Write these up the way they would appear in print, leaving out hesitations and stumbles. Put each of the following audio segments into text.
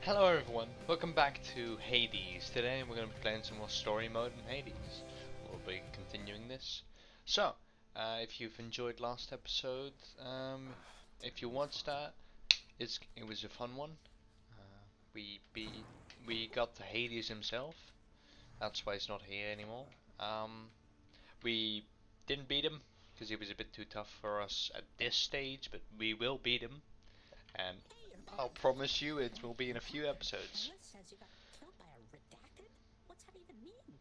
Hello everyone, welcome back to Hades. Today we're going to be playing some more story mode in Hades. We'll be continuing this. So, if you've enjoyed last episode, if you watched that, it was a fun one. We beat, we got to Hades himself. That's why he's not here anymore. We didn't beat him because he was a bit too tough for us at this stage, but we will beat him. And I'll promise you it will be in a few episodes. Says you got killed by a redacted? What's that even mean?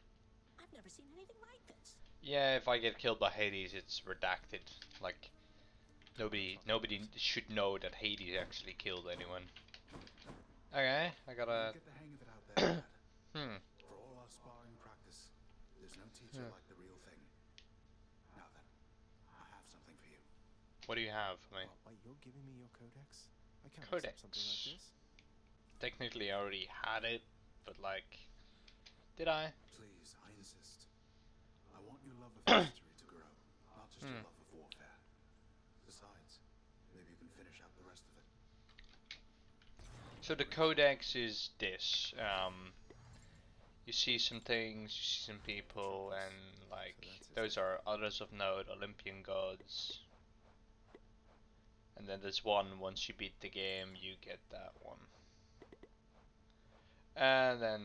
I've never seen anything like this. Yeah, if I get killed by Hades, it's redacted. Like, nobody should know that Hades actually killed anyone. Okay, I gotta. Get the hang of it out there, lad. Hmm. For all our sparring practice, there's no teacher like the real thing. Now then, I have something for you. What do you have for me? Wait, you're giving me your codex? I can't Codex. accept something like this. Technically, I already had it, but like, did I? Please, I insist. I want your love of history to grow, not just your love of warfare. Besides, maybe you can finish out the rest of it. So the codex is this. You see some things, you see some people, and like those are others of note, Olympian gods. And then there's one, once you beat the game, you get that one. And then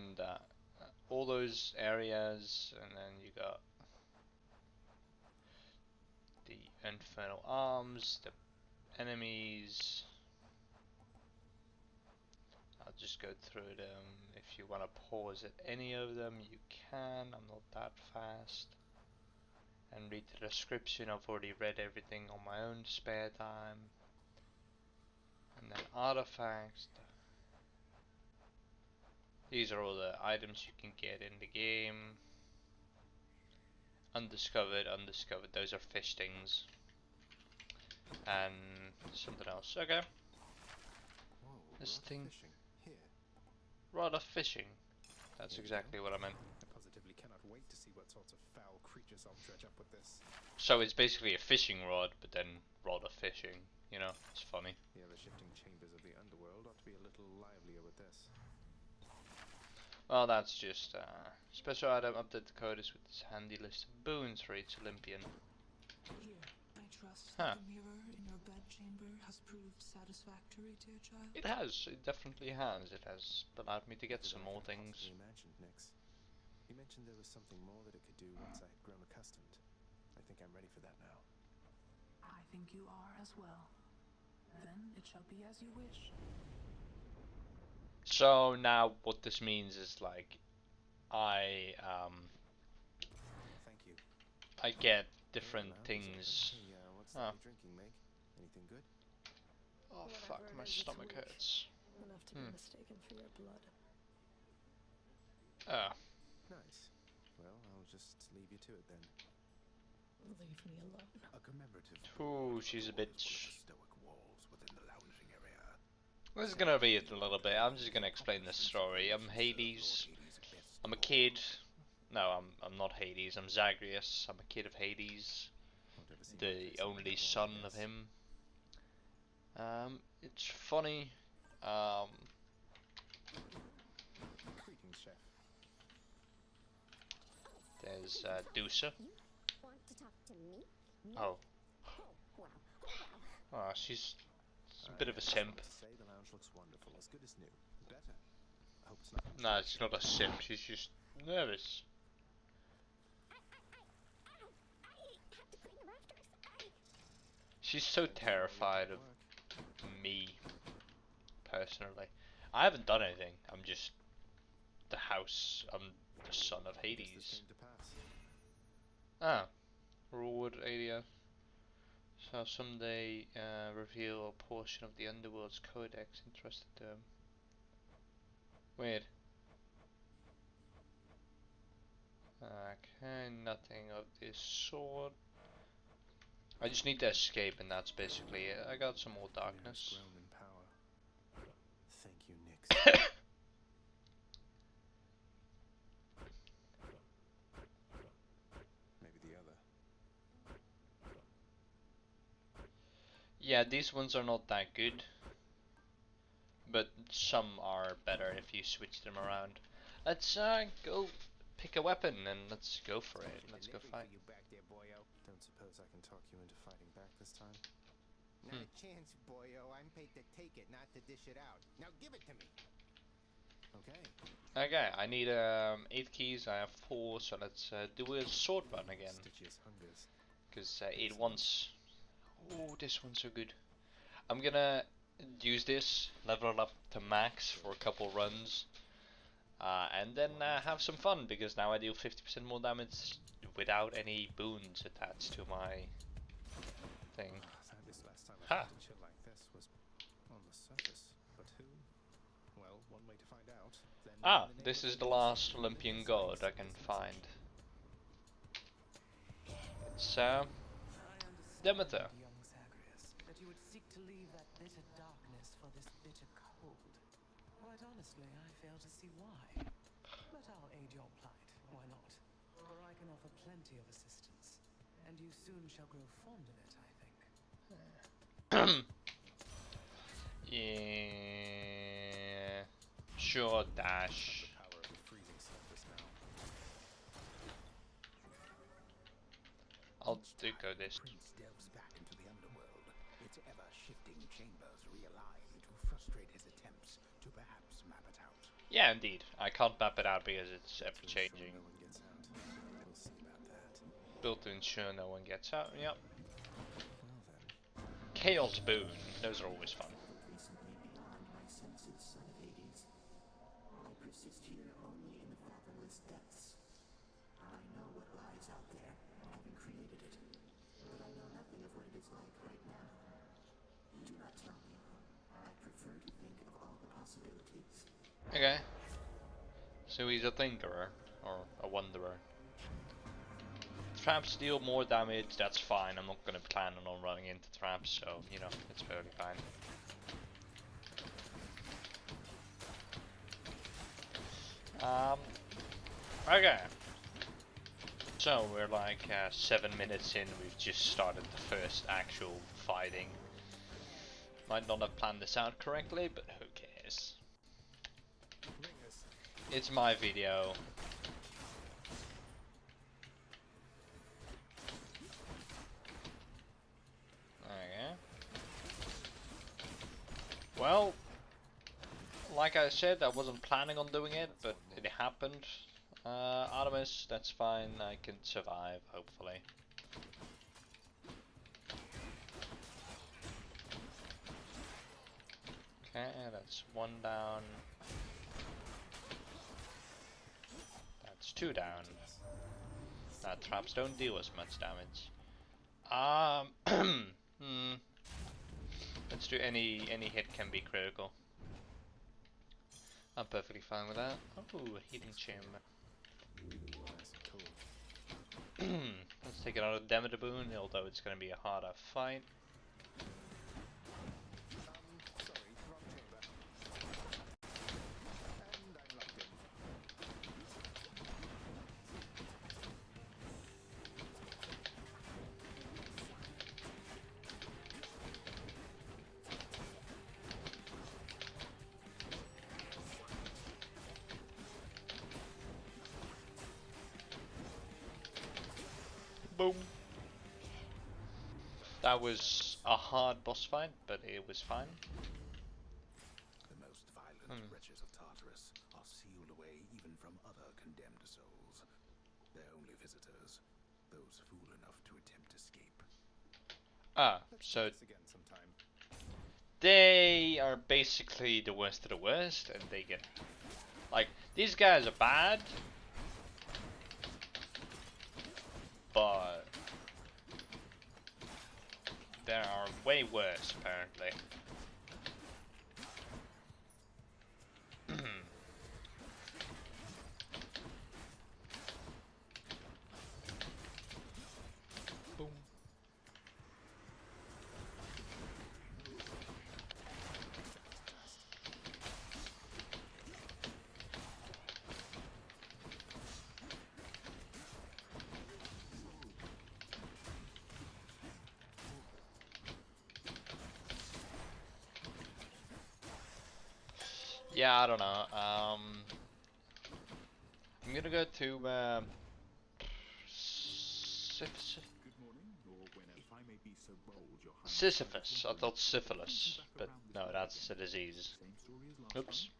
all those areas, and then you got the infernal arms, the enemies. I'll just go through them. If you want to pause at any of them, you can. I'm not that fast. And read the description. I've already read everything on my own spare time. And then artifacts. These are all the items you can get in the game. Undiscovered, undiscovered. Those are fish things. And something else. Okay. Whoa, This rod thing. fishing. Here. Rod of fishing. That's Here we exactly go. what I meant. I positively cannot wait to see what sorts of foul creatures I'll dredge up with this. So it's basically a fishing rod, but then rod of fishing. You know, it's funny. The other shifting chambers of the underworld ought to be a little livelier with this. Well, that's just special item. Update the coders with this handy list of boons for each Olympian. Here, I trust Huh. that the mirror in your bedchamber has proved satisfactory, dear child. It has. It definitely has. It has allowed me to get Did some I more have things. possibly imagined, Nix? You mentioned there was something more that it could do once I had grown accustomed. I think I'm ready for that now. I think you are as well. Then it shall be as you wish. So now what this means is like I Thank you. I get Hey, different lounge. things. Hey, what's Oh. that you're drinking, Meg? Anything good? Oh Whatever fuck, it my is, it's stomach weak. hurts. Enough to be mistaken for your blood. Ah, Nice. Well, I'll just leave you to it then. Leave me alone. A commemorative ooh, she's a board is one of the bitch. stoic walls within the lounging area. This is gonna be it a little bit. I'm just gonna explain the story. I'm Hades. I'm a kid. No, I'm not Hades. I'm Zagreus. I'm a kid of Hades, Won't ever see my the face on only the son wall, I of guess. him. It's funny. Greetings, chef. There's Dusa. Want to talk to me? Oh, Wow. oh, she's a bit of a simp. Say the lounge looks wonderful, as good as new. Better. I hope it's not. No, she's not a simp. She's just nervous. She's so terrified of me, personally. I haven't done anything. I'm just the house. I'm the son of Hades. Ah, reward area. So someday reveal a portion of the underworld's codex entrusted to him. Weird. Okay, nothing of this sort. I just need to escape, and that's basically it. I got some more darkness. Grown in power. Thank you, Nix. Maybe the other. Yeah, these ones are not that good. but some are better if you switch them around. Let's go pick a weapon and let's go for it. Let's go fight. You back there, boyo. Don't suppose I can talk you into fighting back this time? Not a chance, boyo. I'm paid to take it, not to dish it out. Now give it to me. Okay. Okay, I need 8 keys. I have 4, so let's do a sword run again. Stitches hungers. Because it wants. Oh, this one's so good. I'm gonna use this, level it up to max for a couple runs, and then have some fun because now I deal 50% more damage without any boons attached to my thing. This last time I Ha! felt a chill like this was on the surface, but who? Well, one way to find out. Then Ah, in the this name is of the goodness, last Olympian god I can find. It's Demeter. Young Zagreus, that you would seek to leave that bitter darkness for this bitter cold. Quite honestly, I fail to see why. But I'll aid your plight. Why not? For I can offer plenty of assistance, and you soon shall grow fond of it, I think. Yeah. Sure, dash. the power of the freezing surface now. I'll do go this. Prince delves back into the underworld. Its ever-shifting chambers realign to frustrate his attempts to perhaps map it out. Yeah, indeed. I can't map it out because it's ever To ensure changing. no one gets out. We'll see about that. Built to ensure no one gets out. Yep. Well then. Chaos Boon. Those are always fun. Recently beyond my senses, son of Hades. I persist here only in the fathomless depths. I know what lies out there, having created it, but I know nothing of what it is like right now. Do not tell me. I prefer to think of all the possibilities. Okay. So he's a thinkerer or a wanderer. Traps deal more damage, that's fine. I'm not gonna plan on running into traps, so you know, it's fairly fine. Okay. So we're like 7 minutes in, we've just started the first actual fighting. Might not have planned this out correctly, but who cares? Ringers. It's my video. Okay. Well, like I said, I wasn't planning on doing it, but it happened. Artemis, that's fine. I can survive, hopefully. Okay, that's 1 down. That's 2 down. Traps don't deal as much damage. Let's do any hit can be critical. I'm perfectly fine with that. Oh, healing chamber. Nice and cool. Let's take another Demeter boon, although it's gonna be a harder fight. Sorry, wrong chamber. And I'm locked in. Boom. That was a hard boss fight, but it was fine. The most violent wretches of Tartarus are sealed away even from other condemned souls. They're only visitors, those fool enough to attempt escape. Ah, Let's so do this again sometime. they are basically the worst of the worst, and they get like these guys are bad, but there are way worse apparently. Boom. Yeah, I don't know. I'm gonna go to Good morning, or whenever. If I may be so bold, Your Highness. Sisyphus. I thought syphilis, but no, that's a disease. Same story as last Oops. time.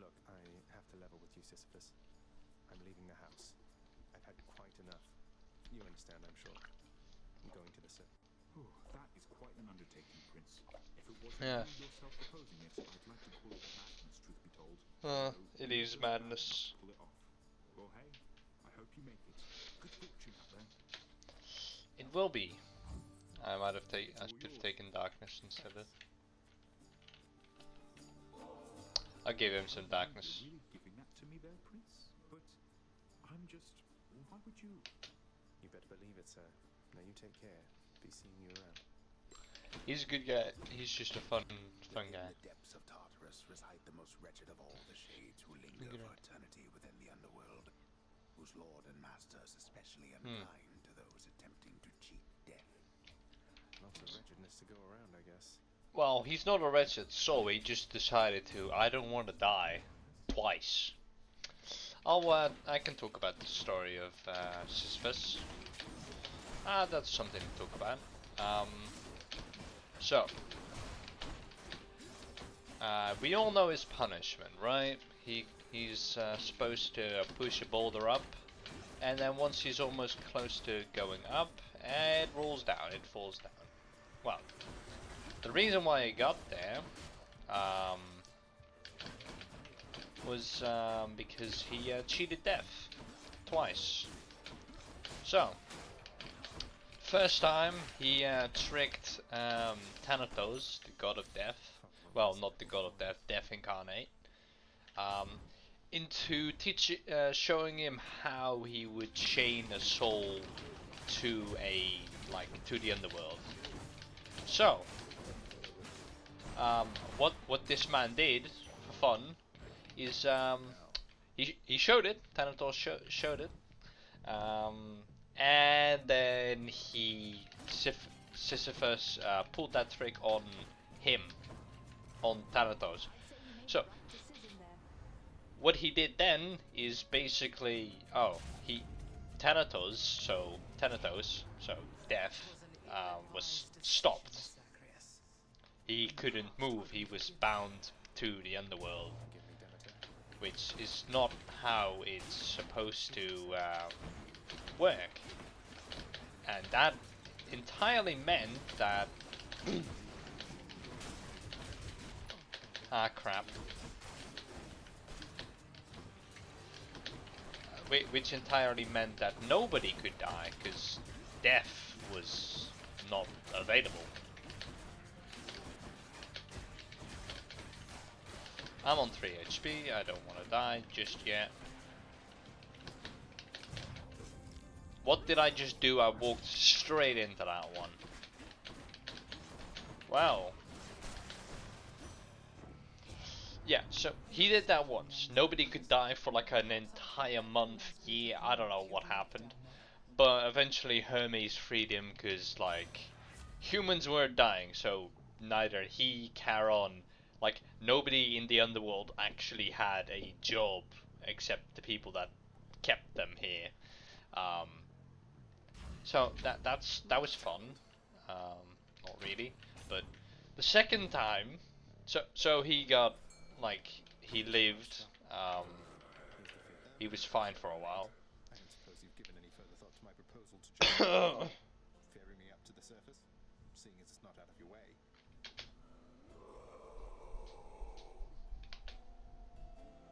Look, I have to level with you, Sisyphus. I'm leaving the house. I've had quite enough. You understand, I'm sure. I'm going to the circus. Oh, that is quite an undertaking, Prince. If it wasn't Yeah. you yourself proposing it, I'd like to call it madness, truth be told. It is madness. Pull it off. Well, hey, I hope you make it. Good fortune out there. It will be. I should have taken darkness instead of. I'll give him some darkness. You're really giving that to me there, Prince? But I'm just... Why would you... You better believe it, sir. Now you take care. Be seeing you around. He's a good guy. He's just a fun guy. In the depths of Tartarus reside the most wretched of all the shades who linger for eternity within the underworld, whose lord and master is especially unkind to those attempting to cheat death. Lots of wretchedness to go around, I guess. Well, he's not a wretched soul. He just decided to. I don't want to die twice. I can talk about the story of Sisyphus. That's something to talk about. So, we all know his punishment, right? He's supposed to push a boulder up, and then once he's almost close to going up, it rolls down. It falls down. Well, the reason why he got there was because he cheated death twice. So, first time he tricked Thanatos, the god of death. Well, not the god of death, death incarnate. Into showing him how he would chain a soul to to the underworld. So, what this man did for fun is he showed it. Thanatos showed it, and then Sisyphus pulled that trick on him, on Thanatos. So what he did then is basically Thanatos, so death, was stopped. He couldn't move. He was bound to the underworld, which is not how it's supposed to work. And that entirely meant that crap. Which entirely meant that nobody could die because death was not available. I'm on 3 HP, I don't want to die just yet. What did I just do? I walked straight into that one. Wow. Yeah, so he did that once. Nobody could die for like an entire month, year, I don't know what happened. But eventually Hermes freed him because like humans were dying, so neither he, Charon, like nobody in the underworld actually had a job except the people that kept them here. So that was fun. Not really, but the second time, so he got he lived. He was fine for a while. I don't suppose you've given any further thought to my proposal to join ferry me up to the surface, seeing as it's not out of your way.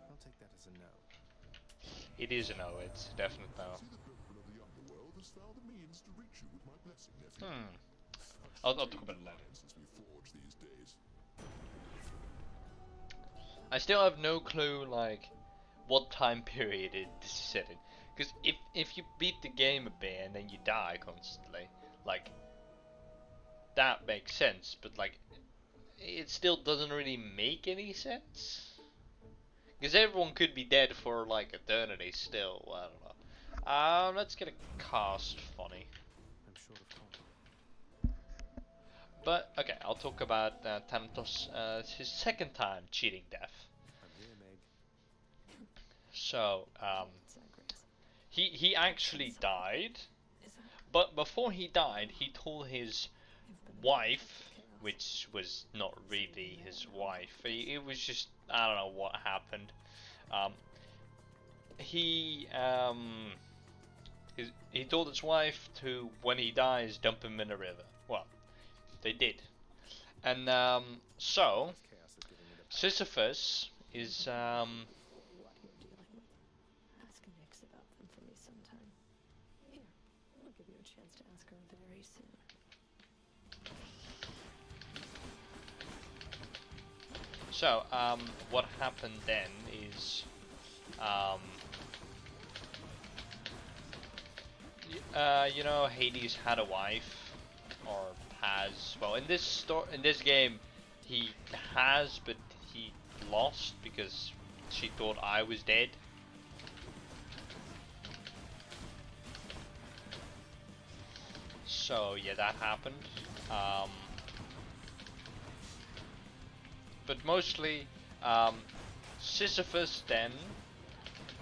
I'll take that as a no. It is a no. It's a definite no. See, the people of the underworld has found a means to reach you with my blessing, nephew. I'll talk about it later. Alliances we forge these days. I still have no clue like what time period this is set in. Because if you beat the game a bit and then you die constantly, like that makes sense. But like it still doesn't really make any sense. Because everyone could be dead for like eternity still. I don't know. Let's get a cast funny. I'm short of coin. But okay, I'll talk about Thanatos, his second time cheating death. I'm here, Meg. So Zagreus. he actually died, Is that but before he died, he told his you've been wife, chaos? which was not really his wife. It was just, I don't know what happened. Um, he he told his wife to, when he dies, dump him in a river. Well, they did, and so This chaos is giving me the Sisyphus is What you're dealing with. Ask Nyx about them for me sometime. Here, I'll give you a chance to ask her very soon. so what happened then is um you know, Hades had a wife, or has. Well, in this game, he has, but he lost because she thought I was dead. So yeah, that happened. Um, but mostly, um, Sisyphus then,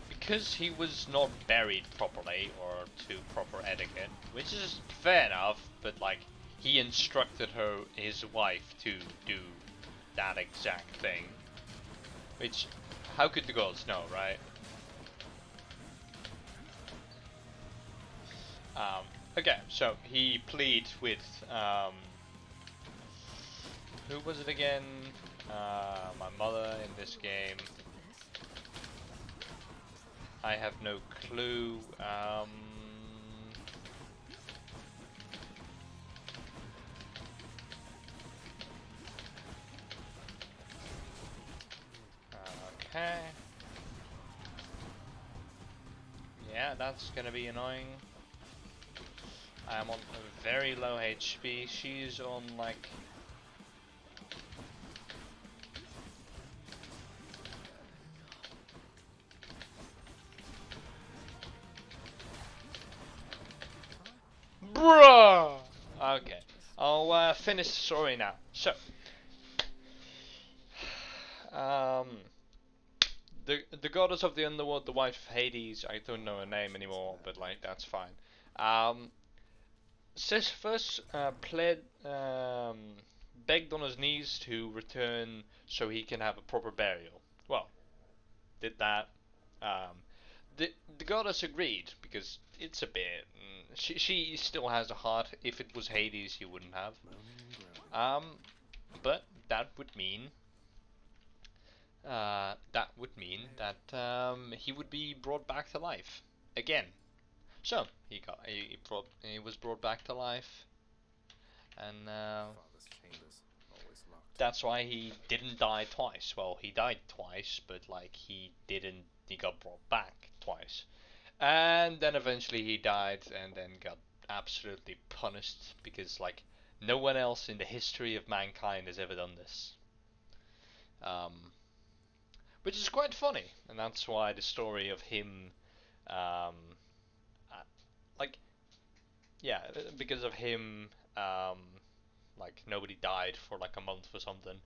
because he was not buried properly or to proper etiquette, which is fair enough, but like he instructed his wife to do that exact thing, which how could the gods know, right? Okay, so he plead with who was it again? My mother in this game. I have no clue. Okay. Yeah, that's gonna be annoying. I'm on a very low HP. She's on like... Bruh! Okay, I'll finish the story now. So, um, the goddess of the underworld, the wife of Hades. I don't know her name anymore, but like that's fine. Um, Sisyphus begged on his knees to return so he can have a proper burial. Well, did that. Um, the goddess agreed because it's a bit. She still has a heart. If it was Hades, he wouldn't have. moaning and groaning. But that would mean that he would be brought back to life again. So he was brought back to life, and Father's chambers, always locked. that's why he didn't die twice. Well, he died twice, but like he didn't. He got brought back twice, and then eventually he died, and then got absolutely punished because like no one else in the history of mankind has ever done this. Um, which is quite funny, and that's why the story of him, um, uh, like yeah, because of him, um, like nobody died for like a month or something,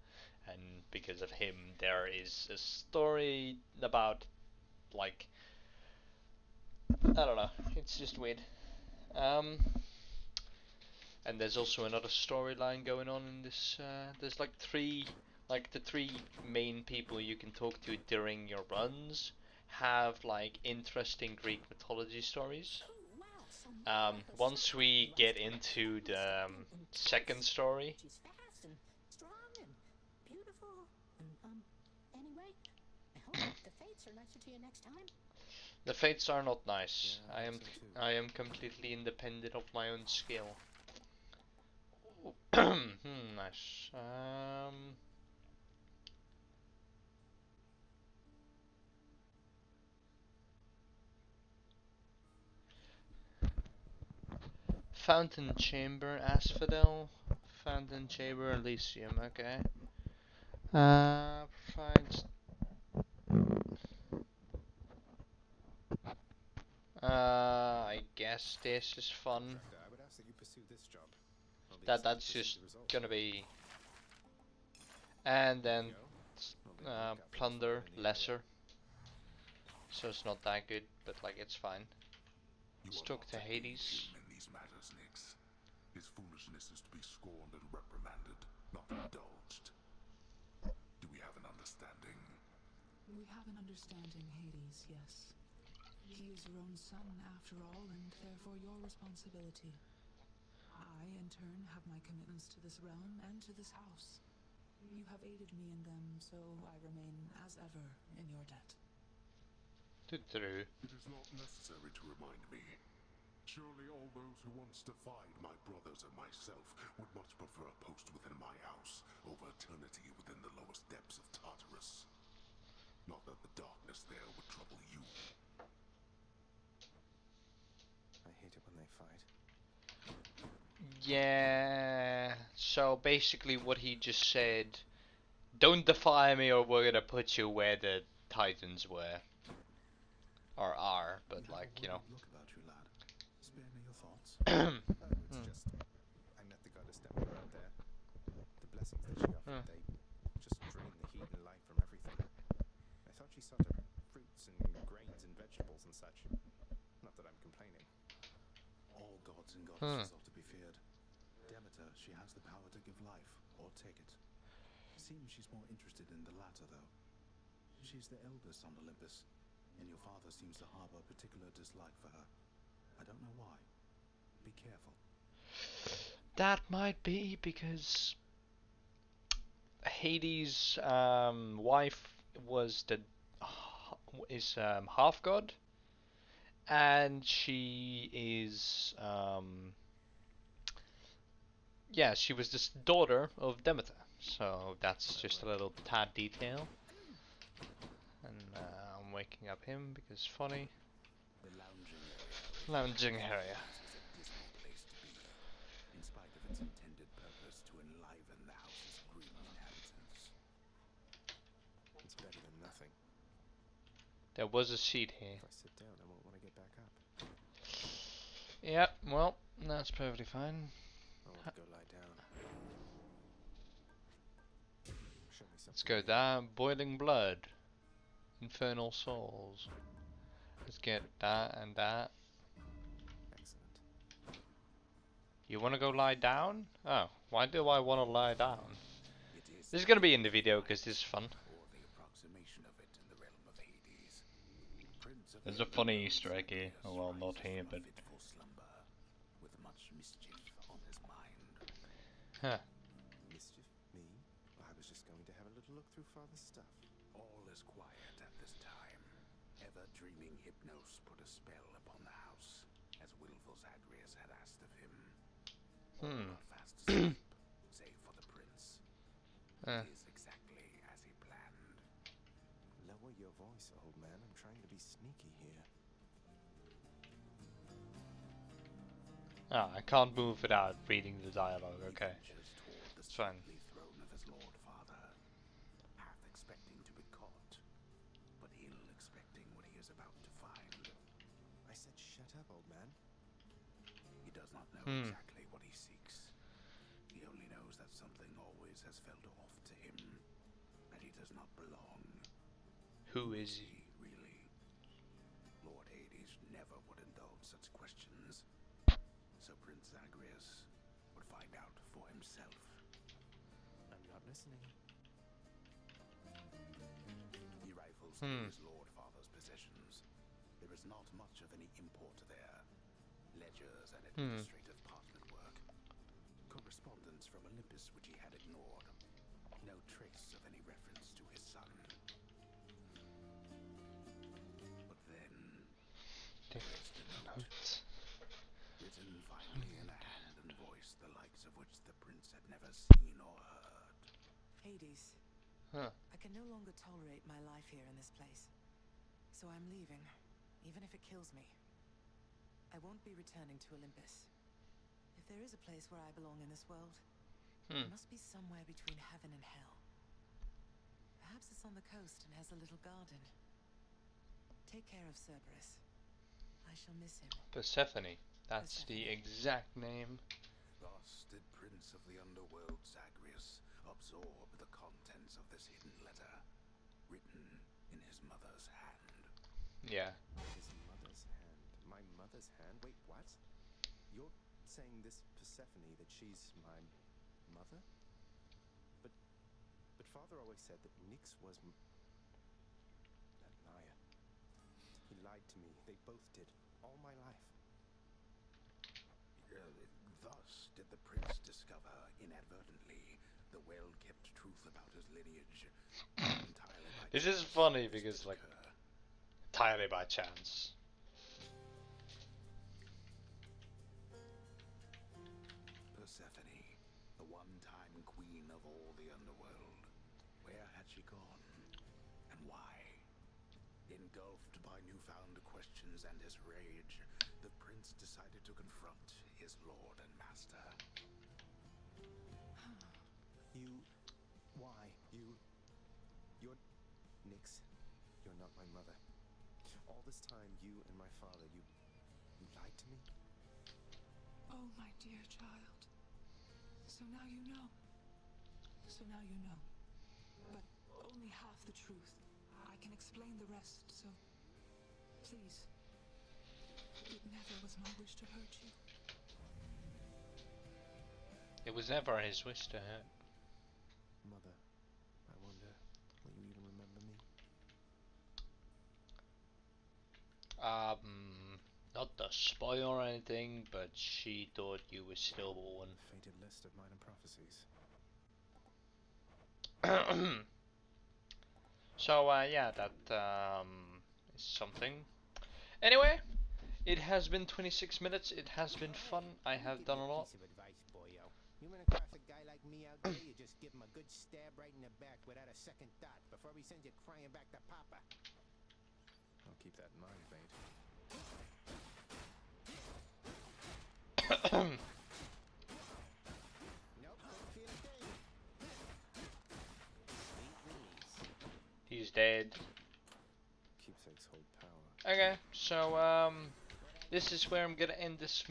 and because of him, there is a story about like I don't know, it's just weird. Um, and there's also another storyline going on in this. There's like the three main people you can talk to during your runs have like interesting Greek mythology stories. Oh, wow. So more like a Once sapphire we who get likes to into be the intense. second story, She's fast and strong and beautiful. And, anyway, I hope the fates are nicer to you next time. the fates are not nice. Yeah, I hope so too. I am completely independent of my own skill. Nice. Fountain Chamber, Asphodel. Fountain Chamber, Elysium. Okay. Provides. I guess this is fun. Contractor, I would ask that you pursue this job. I'll That's This is just the result. gonna be, and There then we go. Well, they broke up for plunder fire in the area. lesser, so it's not that good, but like it's fine. You Let's are talk not to to aid Hades. him in these matters, Nix. His foolishness is to be scorned and reprimanded, not indulged. Do we have an understanding? We have an understanding, Hades, yes. He is your own son, after all, and therefore your responsibility. I, in turn, have my commitments to this realm and to this house. You have aided me in them, so I remain, as ever, in your debt. True. It is not necessary to remind me. Surely all those who once defied my brothers and myself would much prefer a post within my house over eternity within the lowest depths of Tartarus. Not that the darkness there would trouble you. I hate it when they fight. Yeah. So basically, what he just said: "Don't defy me, or we're gonna put you where the Titans were, or are." But You have like, a you know. worried look about you, lad. Spare me your thoughts. Oh, it's just I met the goddess Demeter out there. The blessings that she offered, they just drain the heat and life from everything. I thought she sought to fruits and grains and vegetables and such. Not that I'm complaining. All gods and goddesses are to be feared. Demeter, she has the power to give life, or take it. Seems she's more interested in the latter, though. She's the eldest on Olympus, and your father seems to harbor a particular dislike for her. I don't know why. Be careful. That might be because Hades' wife was the half god, and she is yeah, she was this daughter of Demeter. So that's just a little tad detail. And I'm waking up him because funny. The lounging area. Lounging area. Is a dismal place to be, in spite of its intended purpose to enliven the house's grim inhabitants. It's better than nothing. There was a seat here. If I sit down, I won't want to get back up. Yeah, well, that's perfectly fine. I want to go lie down. Show me something. Let's go down. Boiling blood. Infernal souls. Let's get that and that. Excellent. You want to go lie down? Oh, why do I want to lie down? It is This is going to be in the video because this is fun. or the approximation of it in the realm of Hades. Prince of There's a funny Easter egg here. Oh, well, not here, but... fitful slumber, with much mischief on his mind. Huh. Mischief? Me? I was just going to have a little look through Father's stuff. All is quiet at this time. Ever-dreaming Hypnos put a spell upon the house, as willful Zagreus had asked of him. All are fast asleep, save for the prince. It is exactly as he planned. Lower your voice, old man. I'm trying to be sneaky here. Ah, I can't move without reading the dialogue, okay. Ventures toward the It's fine. stately throne of his lord father, half expecting to be caught, but ill expecting what he is about to find. I said shut up, old man. He does not know exactly what he seeks. He only knows that something always has felt off to him, that he does not belong. Who is he? Really? Lord Hades never would indulge such questions. So Prince Zagreus would find out for himself. I'm not listening. He rifles through his lord father's possessions. There is not much of any import there. Ledgers and administrative parchment work. Correspondence from Olympus which he had ignored. No trace of any reference to his son. But then there's the note. Written finally in a hand and voice the likes of which the prince had never seen or heard. Hades, Huh. I can no longer tolerate my life here in this place. So I'm leaving, even if it kills me. I won't be returning to Olympus. If there is a place where I belong in this world, it must be somewhere between heaven and hell. Perhaps it's on the coast and has a little garden. Take care of Cerberus. I shall miss him. Persephone. That's the exact name Thus did Prince of the Underworld Zagreus absorb the contents of this hidden letter, written in his mother's hand. Yeah. His mother's hand. My mother's hand? Wait, what? You're saying this Persephone, that she's my mother? But Father always said that Nyx was that liar. He lied to me. They both did. All my life. Thus did the prince discover, inadvertently, the well-kept truth about his lineage. Entirely by This is chance funny this because, did like, occur. entirely by chance. Persephone, the one-time queen of all the underworld. Where had she gone? And why? Engulfed by newfound questions and his rage, the prince decided to confront his lord and master. Why? You're Nyx. You're not my mother. All this time, you and my father, you lied to me? Oh, my dear child. So now you know. So now you know. But only half the truth. I can explain the rest, so please. It never was my wish to hurt you. It was never his wish to hurt. Mother, I wonder, will you even remember me? Not to spoil or anything, but she thought you were stillborn. Fated list of minor prophecies. So, yeah, that is something. Anyway, it has been 26 minutes. It has been fun. I have done a lot. Piece of advice, boyo. You run across a guy like me out there, you just give him a good stab right in the back without a second thought before he sends you crying back to Papa. I'll keep that in mind, mate. Nope, couldn't feel a thing. Sweet release. He's dead. Keepsakes hold power. Okay, so this is where I'm gonna end this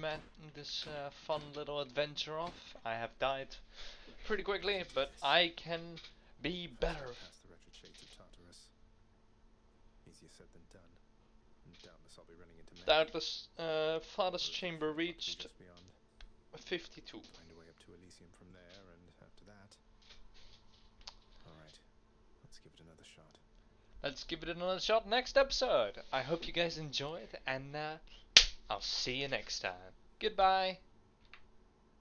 fun little adventure off. I have died pretty quickly, but I can be better. Past the wretched shades of Tartarus. Easier said than done. And doubtless I'll be running into men. Doubtless, farthest chamber reached Just beyond. 52. Find a way up to Elysium from there, and after that. Alright, let's give it another shot. Let's give it another shot next episode. I hope you guys enjoyed, and I'll see you next time. Goodbye.